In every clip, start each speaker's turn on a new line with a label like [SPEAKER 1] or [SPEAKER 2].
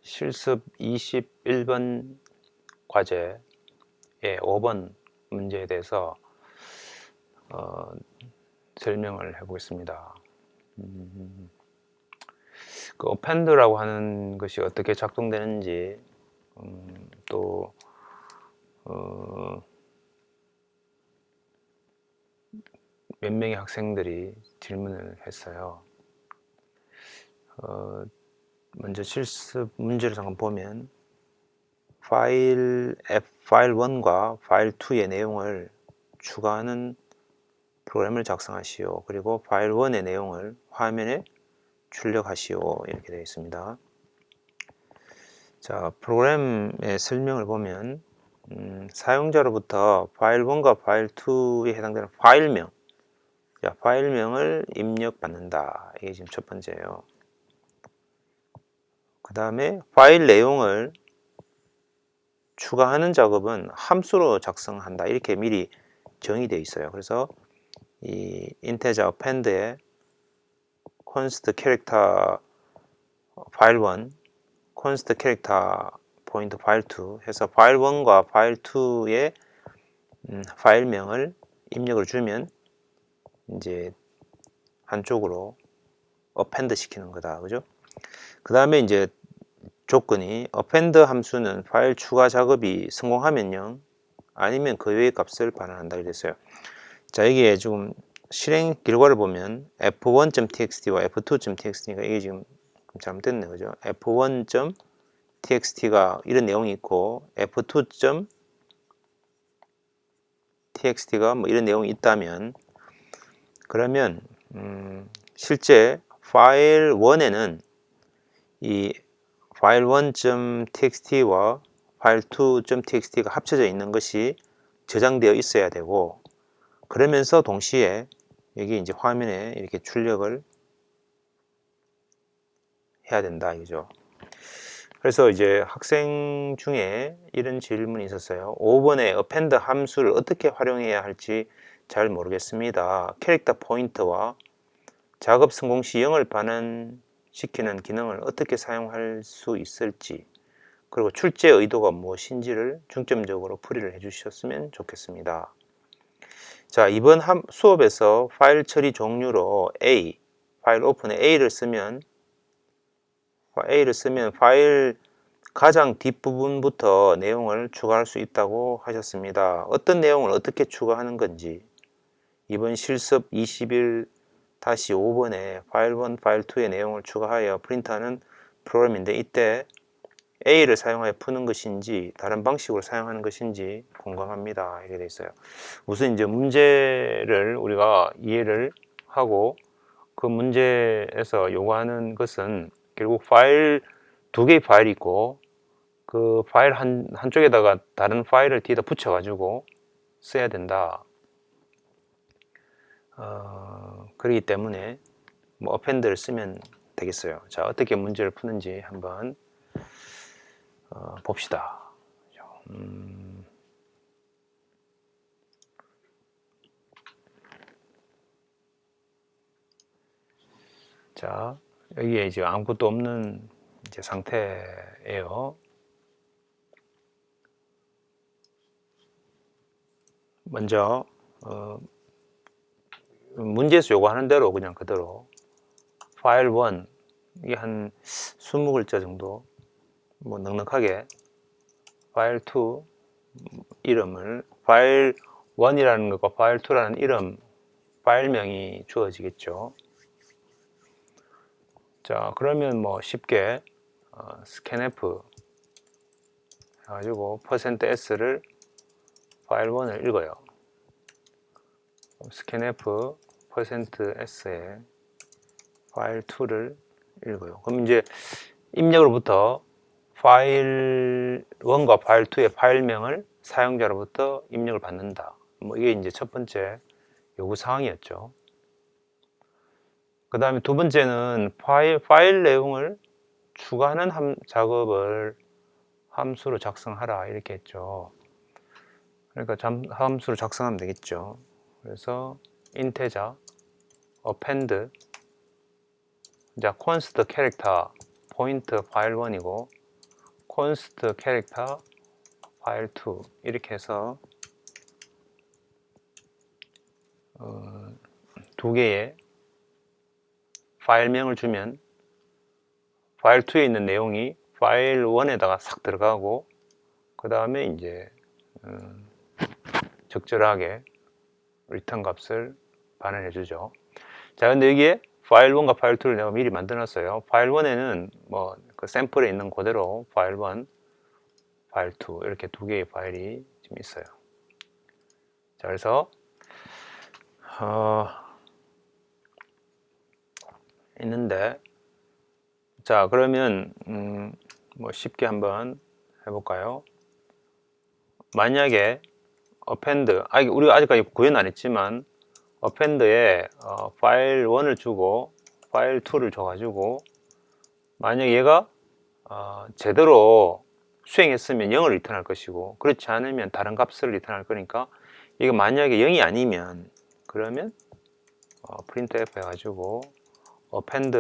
[SPEAKER 1] 실습 21번 과제의 5번 문제에 대해서 설명을 해보겠습니다. 그 append라고 하는 것이 어떻게 작동되는지 또 몇 명의 학생들이 질문을 했어요. 먼저 실습 문제를 잠깐 보면 파일 1과 파일 2의 내용을 추가하는 프로그램을 작성하시오. 그리고 파일 1의 내용을 화면에 출력하시오. 이렇게 되어 있습니다. 자, 프로그램의 설명을 보면 사용자로부터 파일 1과 파일 2에 해당되는 파일명, 파일명을 입력받는다. 이게 지금 첫 번째예요. 그 다음에 파일 내용을 추가하는 작업은 함수로 작성한다. 이렇게 미리 정의되어 있어요. 그래서 이 integer append의 const character 파일 1, const character point 파일 2 해서 파일 1과 파일 2의 파일명을 입력을 주면 이제 한쪽으로 append 시키는 거다. 그죠? 그 다음에 이제 조건이 append 함수는 파일 추가 작업이 성공하면 0, 아니면 그 외의 값을 반환한다. 이랬어요. 자, 이게 지금 실행 결과를 보면 f1.txt와 f2.txt가 이게 지금 잘못됐네. 그죠? f1.txt가 이런 내용이 있고 f2.txt가 뭐 이런 내용이 있다면, 그러면 실제 파일 1에는 이 파일 1.txt와 파일 2.txt가 합쳐져 있는 것이 저장되어 있어야 되고, 그러면서 동시에 여기 이제 화면에 이렇게 출력을 해야 된다 이거죠. 그래서 이제 학생 중에 이런 질문이 있었어요. 5번의 append 함수를 어떻게 활용해야 할지 잘 모르겠습니다. 캐릭터 포인터와 작업 성공 시 0을 반환시키는 기능을 어떻게 사용할 수 있을지, 그리고 출제 의도가 무엇인지를 중점적으로 풀이를 해주셨으면 좋겠습니다. 자, 이번 수업에서 파일 처리 종류로 A, 파일 오픈에 A를 쓰면 파일 가장 뒷부분부터 내용을 추가할 수 있다고 하셨습니다. 어떤 내용을 어떻게 추가하는 건지 이번 실습 21-5번에 파일 1, 파일 2의 내용을 추가하여 프린트하는 프로그램인데, 이때 A를 사용하여 푸는 것인지 다른 방식으로 사용하는 것인지 궁금합니다. 이렇게 되어 있어요. 우선 이제 문제를 우리가 이해를 하고, 그 문제에서 요구하는 것은 결국 파일 두 개의 파일이 있고, 그 파일 한쪽에다가 다른 파일을 뒤에다 붙여가지고 써야 된다. 그렇기 때문에 뭐 append를 쓰면 되겠어요. 자, 어떻게 문제를 푸는지 한번 봅시다. 자, 여기에 이제 아무것도 없는 이제 상태예요. 먼저 문제에서 요구하는 대로 그냥 그대로 파일 1, 이게 한 20글자 정도 뭐 넉넉하게 파일 2 이름을, 파일 1이라는 것과 파일 2라는 이름, 파일명이 주어지겠죠. 자, 그러면 뭐 쉽게 scanf 해가지고 %s를 파일 1을 읽어요. scanf %s에 파일 2를 읽어요. 그럼 이제 입력으로부터 파일 1과 파일 2의 파일명을 사용자로부터 입력을 받는다. 뭐 이게 이제 첫 번째 요구 사항이었죠. 그 다음에 두 번째는 파일 내용을 추가하는 작업을 함수로 작성하라 이렇게 했죠. 그러니까 함수로 작성하면 되겠죠. 그래서 integer append const character point 파일 1이고 const 캐릭터 file2 이렇게 해서 두 개의 파일명을 주면 파일 2에 있는 내용이 파일 1에다가 싹 들어가고 그 다음에 이제 적절하게 리턴 값을 반환해 주죠. 자, 근데 여기에 파일 1과 파일 2를 내가 미리 만들어 놨어요. 파일 1에는 뭐 그 샘플에 있는 그대로 파일 1, 파일 2 이렇게 두 개의 파일이 지금 있어요. 자, 그래서 있는데, 자, 그러면 뭐 쉽게 한번 해볼까요? 만약에 append, 우리가 아직까지 구현 안 했지만 append에 파일 1을 주고 파일 2를 줘가지고 만약 얘가 제대로 수행했으면 0을 리턴할 것이고 그렇지 않으면 다른 값을 리턴할 거니까 이게 만약에 0이 아니면 그러면 printf 해가지고 append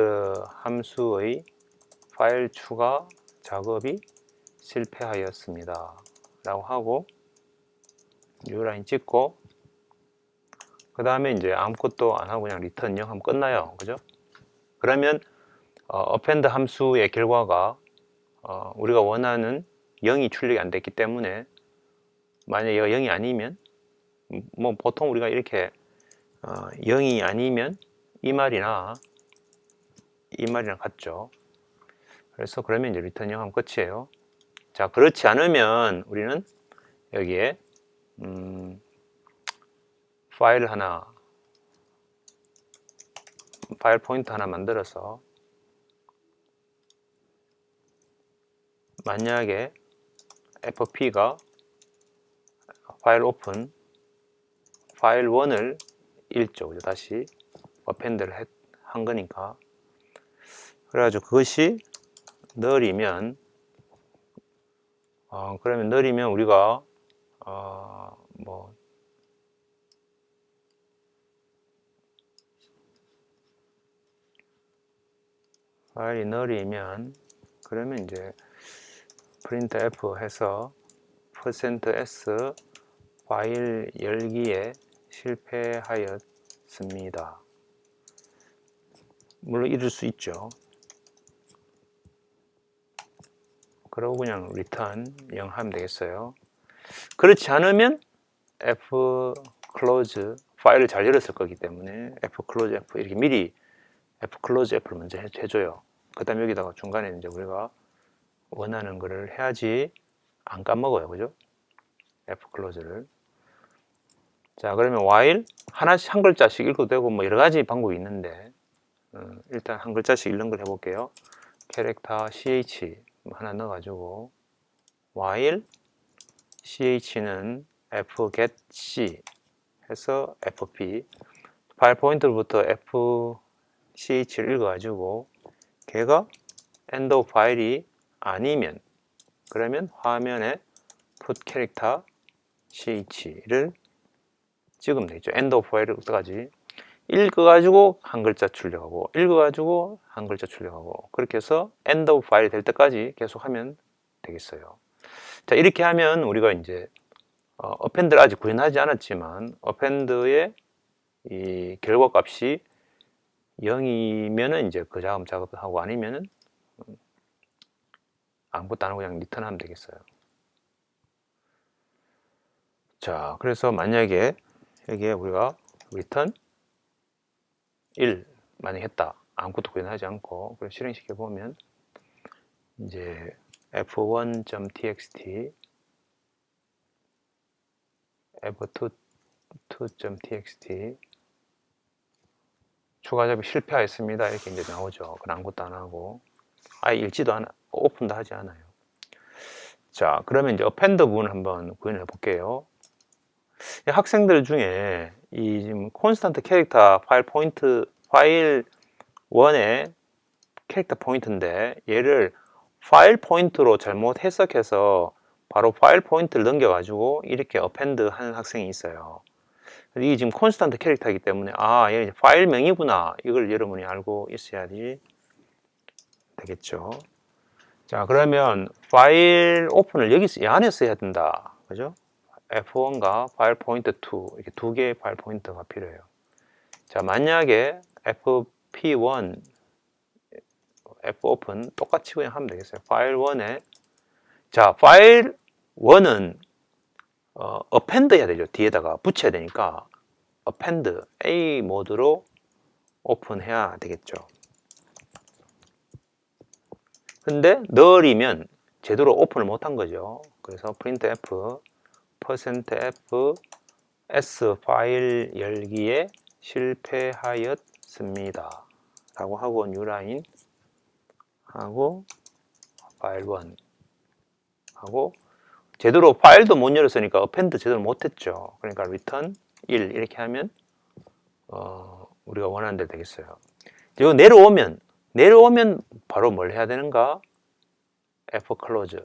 [SPEAKER 1] 함수의 파일 추가 작업이 실패하였습니다 라고 하고 뉴라인 찍고 그 다음에 이제 아무것도 안 하고 그냥 리턴 0 하면 끝나요. 그죠? 그러면 append 함수의 결과가 우리가 원하는 0이 출력이 안 됐기 때문에 만약 얘가 0이 아니면 뭐 보통 우리가 이렇게 0이 아니면 이 말이랑 같죠. 그래서 그러면 이제 리턴 0 하면 끝이에요. 자, 그렇지 않으면 우리는 여기에 파일 포인트 하나 만들어서 만약에 fp가 파일 오픈 파일 1을 읽죠. 다시 append를 한 거니까 그래가지고 그것이 null이면 그러면 null이면 우리가 뭐 파일이 null이면 그러면 이제 printf 해서 %s 파일 열기에 실패하였습니다. 물론 이럴 수 있죠. 그러고 그냥 return 0 하면 되겠어요. 그렇지 않으면 f close 파일을 잘 열었을 거기 때문에 f close f 이렇게 미리 f close f를 먼저 해줘요. 그 다음에 여기다가 중간에 이제 우리가 원하는 거를 해야지 안 까먹어요. 그죠? f close를. 자, 그러면 while 하나씩 한 글자씩 읽어도 되고 뭐 여러 가지 방법이 있는데 일단 한 글자씩 읽는 걸 해볼게요. 캐릭터 ch 하나 넣어가지고 while ch는 f-get c 해서 fp 파일 포인트부터 f-ch를 읽어가지고 걔가 end of 파일이 아니면 그러면 화면에 put 캐릭터 ch를 찍으면 되겠죠. end of 파일을 어떡하지? 읽어가지고 한 글자 출력하고 읽어가지고 한 글자 출력하고 그렇게 해서 end of 파일이 될 때까지 계속 하면 되겠어요. 자, 이렇게 하면 우리가 이제 append를 아직 구현하지 않았지만 append의 이 결과 값이 0이면은 이제 그 다음 작업을 하고 아니면은 아무것도 안 하고 그냥 리턴하면 되겠어요. 자, 그래서 만약에 여기에 우리가 return 1 만약 했다. 아무것도 구현하지 않고 그걸 실행시켜 보면 이제 f1.txt f2.txt 추가 작업이 실패하였습니다. 이렇게 이제 나오죠. 그건 아무것도 안 하고 아예 읽지도 않아, 오픈도 하지 않아요. 자, 그러면 이제 append 부분을 한번 구현해 볼게요. 학생들 중에 이 지금 콘스탄트 캐릭터 파일 포인트 파일 1의 캐릭터 포인트인데 얘를 파일 포인트로 잘못 해석해서 바로 파일 포인트를 넘겨가지고 이렇게 append 하는 학생이 있어요. 이게 지금 콘스탄트 캐릭터이기 때문에 얘 파일명이구나 이걸 여러분이 알고 있어야 되겠죠. 자, 그러면 파일 오픈을 여기서 이 안에서 해야 된다. 그죠? F1과 파일 포인트 2 이렇게 두 개의 파일 포인터가 필요해요. 자, 만약에 fp1 fopen 똑같이 그냥 하면 되겠어요. 파일 1에 자, 파일 1은 append 해야 되죠. 뒤에다가 붙여야 되니까 append A 모드로 오픈해야 되겠죠. 근데 null이면 제대로 오픈을 못한 거죠. 그래서 printf %f s 파일 열기에 실패하였습니다 라고 하고 뉴라인 하고 파일 1 하고 제대로 파일도 못 열었으니까 append 제대로 못했죠. 그러니까 return 1 이렇게 하면 우리가 원하는 대로 되겠어요. 이거 내려오면 바로 뭘 해야 되는가? f close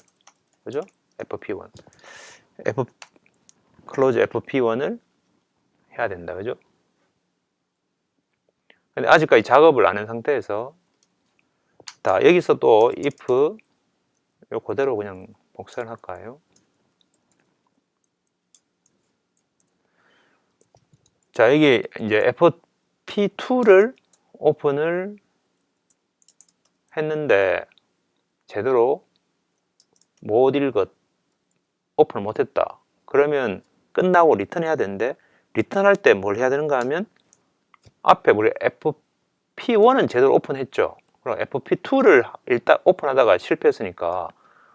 [SPEAKER 1] 그죠? fp1 f close fp1을 해야 된다 그죠? 근데 아직까지 작업을 안 한 상태에서 자, 여기서 또 if 요 그대로 그냥 복사를 할까요? 자, 여기 이제 fp2를 오픈을 했는데 제대로 못 읽었 오픈을 못했다. 그러면 끝나고 리턴 해야 되는데 리턴 할 때 뭘 해야 되는가 하면 앞에 우리 fp1은 제대로 오픈했죠. 그럼 fp2를 일단 오픈하다가 실패했으니까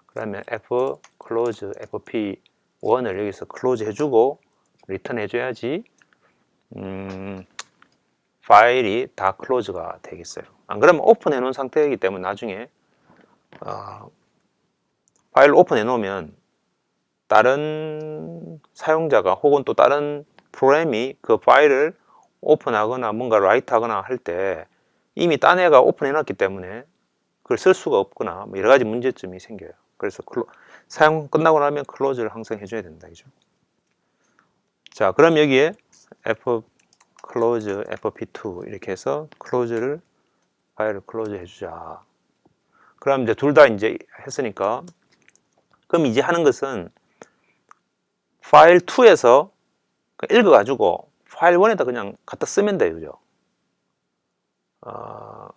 [SPEAKER 1] 그러면 f close fp1을 여기서 close 해주고 리턴 해줘야지 파일이 다 close가 되겠어요. 안 그러면 오픈해 놓은 상태이기 때문에 나중에 파일을 오픈해 놓으면 다른 사용자가 혹은 또 다른 프로그램이 그 파일을 오픈하거나 뭔가 라이트하거나 할 때 이미 딴 애가 오픈해 놨기 때문에 그걸 쓸 수가 없거나 뭐 여러 가지 문제점이 생겨요. 그래서 사용 끝나고 나면 클로즈를 항상 해줘야 된다. 그죠? 자, 그럼 여기에 f close fp2 이렇게 해서 클로즈를 파일을 클로즈 해주자. 그럼 이제 둘 다 이제 했으니까 그럼 이제 하는 것은 파일 2에서 읽어가지고 파일 1에다 그냥 갖다 쓰면 돼요. 그죠?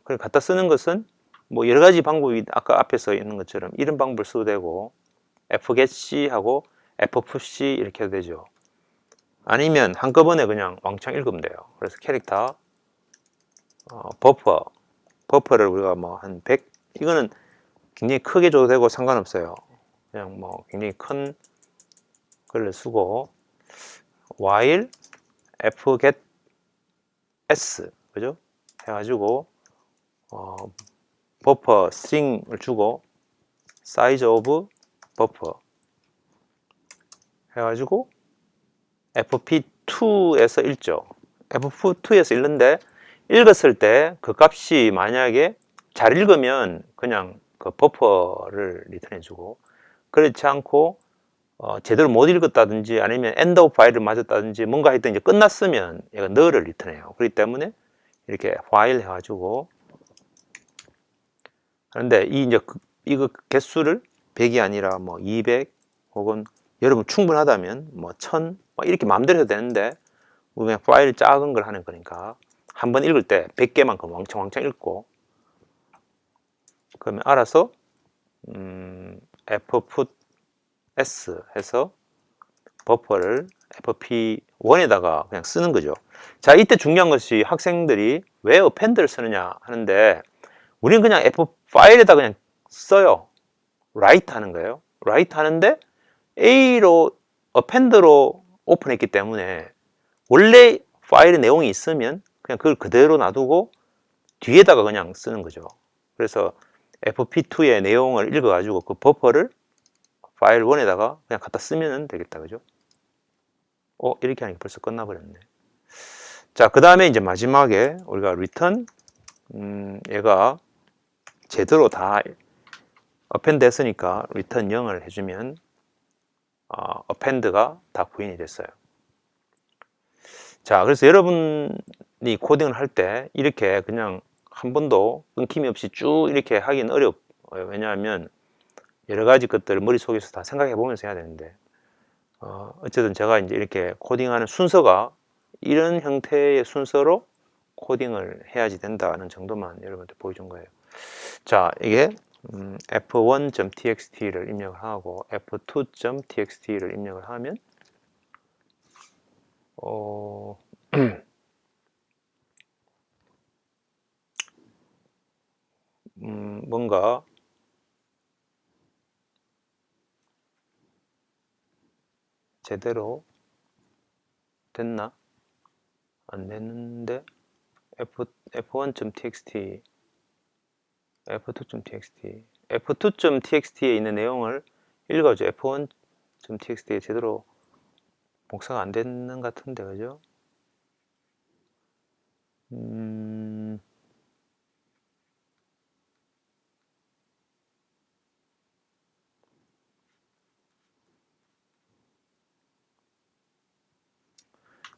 [SPEAKER 1] 그걸 갖다 쓰는 것은 뭐 여러 가지 방법이 아까 앞에서 있는 것처럼 이런 방법을 써도 되고 fgetC 하고 fpush 이렇게 해도 되죠. 아니면 한꺼번에 그냥 왕창 읽으면 돼요. 그래서 캐릭터 버퍼를 우리가 뭐 한 100 이거는 굉장히 크게 줘도 되고 상관없어요. 그냥 뭐 굉장히 큰 글을 쓰고 while fget s 그죠? 해가지고 버퍼 string을 주고 size of buffer 해가지고 fp2에서 읽죠. fp2에서 읽는데 읽었을 때 그 값이 만약에 잘 읽으면 그냥 그 버퍼를 리턴해주고 그렇지 않고 제대로 못 읽었다든지 아니면 end of 파일을 맞았다든지 뭔가 하여튼 이제 끝났으면 얘가 null을 리턴해요. 그렇기 때문에 이렇게 while 해가지고 그런데 이거 개수를 100이 아니라 뭐 200 혹은 여러분 충분하다면 뭐 1000 뭐 이렇게 마음대로 해도 되는데 우리 그냥 파일 작은 걸 하는 거니까 한번 읽을 때 100개만큼 왕창 읽고 그러면 알아서 fput s 해서 버퍼를 fp1에다가 그냥 쓰는 거죠. 자, 이때 중요한 것이 학생들이 왜 append를 쓰느냐 하는데 우리는 그냥 f 파일에다 그냥 써요. write 하는 거예요. write 하는데 A로 append로 오픈했기 때문에 원래 파일의 내용이 있으면 그냥 그걸 그대로 놔두고 뒤에다가 그냥 쓰는 거죠. 그래서 fp2의 내용을 읽어가지고 그 버퍼를 파일 1에다가 그냥 갖다 쓰면 되겠다. 그죠? 이렇게 하니까 벌써 끝나버렸네. 자, 그 다음에 이제 마지막에 우리가 return, 얘가 제대로 다 append 했으니까 return 0을 해주면 append가 다 구현이 됐어요. 자, 그래서 여러분이 코딩을 할 때 이렇게 그냥 한 번도 끊김이 없이 쭉 이렇게 하기는 어려워요. 왜냐하면 여러 가지 것들을 머릿속에서 다 생각해 보면서 해야 되는데, 어쨌든 제가 이제 이렇게 코딩하는 순서가 이런 형태의 순서로 코딩을 해야지 된다는 정도만 여러분한테 보여준 거예요. 자, 이게 f1.txt를 입력을 하고 f2.txt를 입력을 하면 뭔가 제대로 됐나? 안 됐는데 f1.txt, f2.txt, f2.txt에 있는 내용을 읽어줘. f1.txt에 제대로 복사가 안 되는 것 같은데, 그죠?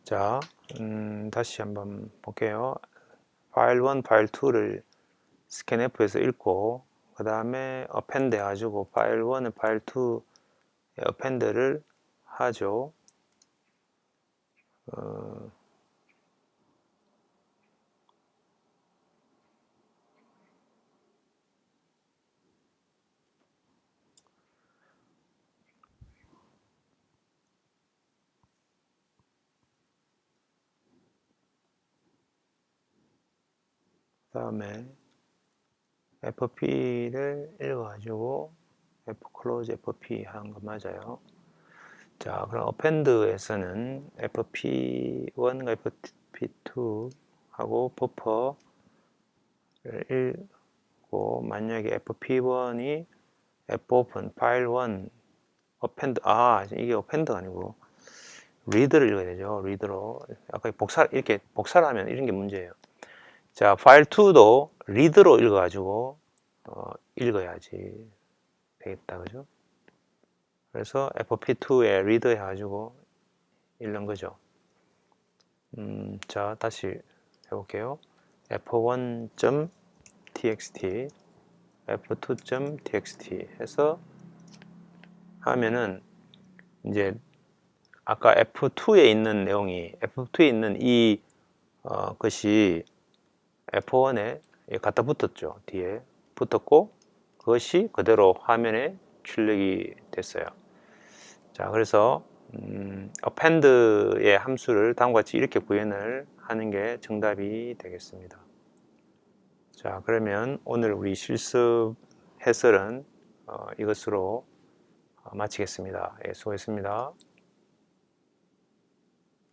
[SPEAKER 1] 자, 다시 한번 볼게요. 파일 1, 파일 2를 스캔F에서 읽고, 그 다음에 append 해가지고 파일 1에 파일 2에 append를 하죠. 그 다음에 fp를 읽어가지고 fclose fp 하는 거 맞아요. 자, 그럼 append에서는 fp1과 fp2 하고 buffer를 읽고, 만약에 fp1이 fopen 파일 1 append, 이게 append가 아니고 read를 읽어야 되죠. read로 아까 이렇게 복사를 하면 이런 게 문제예요. 자, 파일 2도 read로 읽어가지고 읽어야지 되겠다, 그죠? 그래서 fp2에 read 해가지고 읽는 거죠. 자, 다시 해볼게요. f1.txt, f2.txt 해서 하면은 이제 아까 f2에 있는 내용이 f2에 있는 이 것이 f1에 갖다 붙었죠. 뒤에 붙었고 그것이 그대로 화면에 출력이 됐어요. 자, 그래서 append의 함수를 다음과 같이 이렇게 구현을 하는 게 정답이 되겠습니다. 자, 그러면 오늘 우리 실습 해설은 이것으로 마치겠습니다. 예, 수고했습니다.